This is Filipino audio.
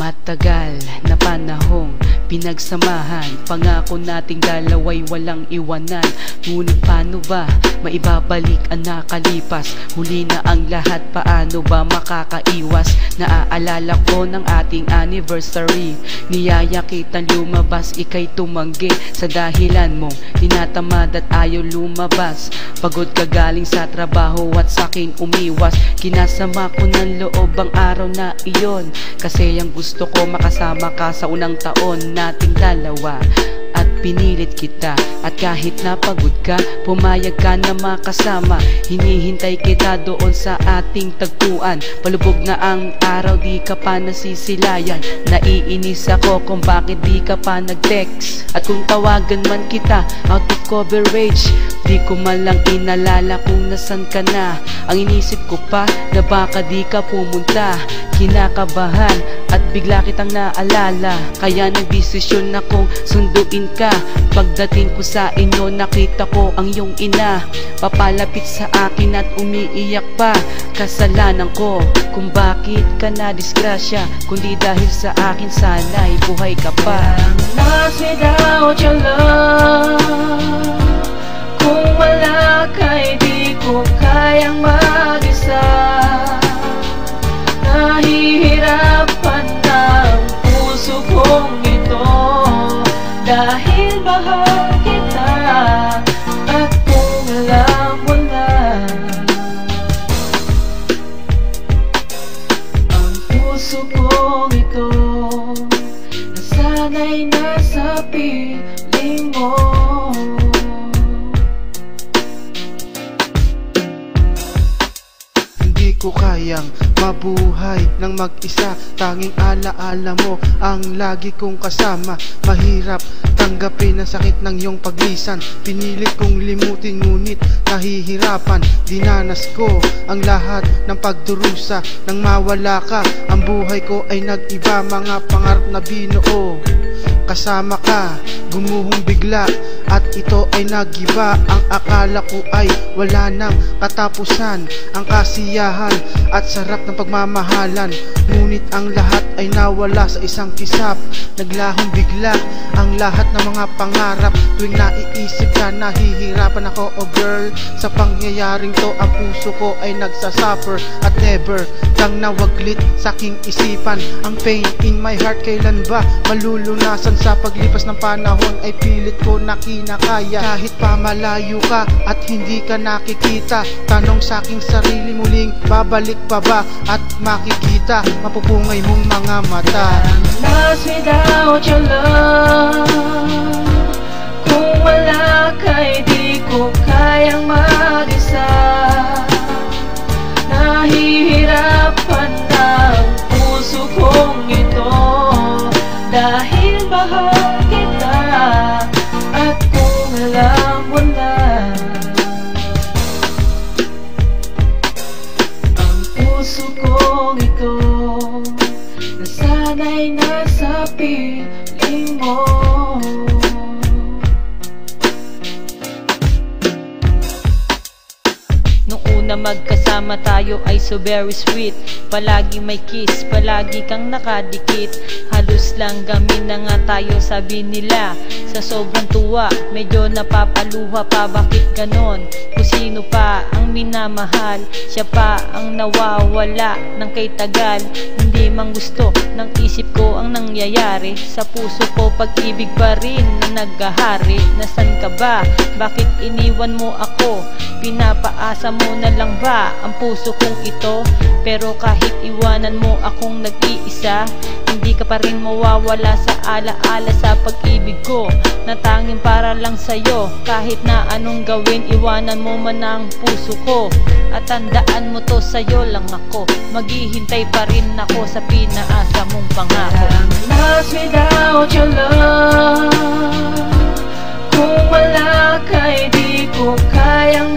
Matagal na panahong pinagsamahan, pangako nating dalawa'y walang iwanan. Ngunit paano ba maibabalik ang nakalipas? Huli na ang lahat, paano ba makakaiwas? Naaalala ko ng ating anniversary, niyaya kitang lumabas, ika'y tumanggi sa dahilan mong tinatamad at ayaw lumabas. Pagod ka galing sa trabaho at sakin umiwas. Kinasama ko ng loob ang araw na iyon, kasi ang gusto ko makasama ka sa unang taon nating dalawa. At pinilit kita, at kahit napagod ka, pumayag ka na makasama. Hinihintay kita doon sa ating tagpuan. Palubog na ang araw, di ka pa nasisilayan. Naiinis ako kung bakit di ka pa nag-text. At kung tawagan man kita, out of coverage, di ko man lang inalala kung nasan ka na. Ang inisip ko pa na baka di ka pumunta. Kinakabahan at bigla kitang naalala, kaya nagdesisyon akong sunduin ka. Pagdating ko sa inyo, nakita ko ang iyong ina, papalapit sa akin at umiiyak pa. Kasalanan ko kung bakit ka na disgrasya, kundi dahil sa akin sana'y buhay ka pa. Lost without your love, kung wala ka'y di ko kayang mag-isa. Nahihirapan ang puso kong ito, dahil mahal kita. At kung alam mo na, ang puso kong ito nasanay na sa piling mo. Hindi ko kayang mabuhay ng mag-isa, tanging alaala mo ang lagi kong kasama. Mahirap tanggapin ang sakit ng iyong paglisan, pinilit kong limutin ngunit nahihirapan. Dinanas ko ang lahat ng pagdurusa, nang mawala ka ang buhay ko ay nag-iba. Mga pangarap na binuo kasama ka, gumuhong bigla at ito ay nagiba. Ang akala ko ay wala nang katapusan, ang kasiyahan at sarap ng pagmamahalan. Ngunit ang lahat ay nawala sa isang kisap. Naglahong bigla ang lahat ng mga pangarap. Tuwing naiisip ka, nahihirapan ako, oh girl. Sa pangyayaring to, ang puso ko ay nagsasuffer. At never kang nawaglit sa aking isipan. Ang pain in my heart, kailan ba malulunasan? Sa paglipas ng panahon ay pilit ko na kinakaya. Kahit pa malayo ka at hindi ka nakikita, tanong sa aking sarili, muling babalik pa ba at makikita mapupungay mong mga mata? Lost without your love, kung wala ka'y di ko kayang mag-isa. Nahihirapan ang puso kong ito, dahil mahal kita. At kung alam mo na, ang puso kong ito nasanay na sa piling mo. Nung una magkasama tayo ay so very sweet, palagi may kiss, palagi kang nakadikit. Halos lang gamin na nga tayo, sabi nila. Sa sobrang tuwa, medyo napapaluha pa, bakit ganon? Kung sino pa ang minamahal, siya pa ang nawawala ng kay tagal. Hindi man gusto ng isip ko ang nangyayari, sa puso ko pag-ibig pa rin na naghahari. Nasan ka ba? Bakit iniwan mo ako? Pinapaasa mo na lang ba ang puso kong ito? Pero kahit iwanan mo akong nag-iisa, hindi ka pa rin mawawala sa alaala sa pag-ibig ko, na tanging para lang sa'yo. Kahit na anong gawin, iwanan mo man ang puso ko. At tandaan mo to, sa'yo lang ako, maghihintay pa rin ako sa pinaasa mong pangako. Lost without your love, kung wala ka'y di ko kayang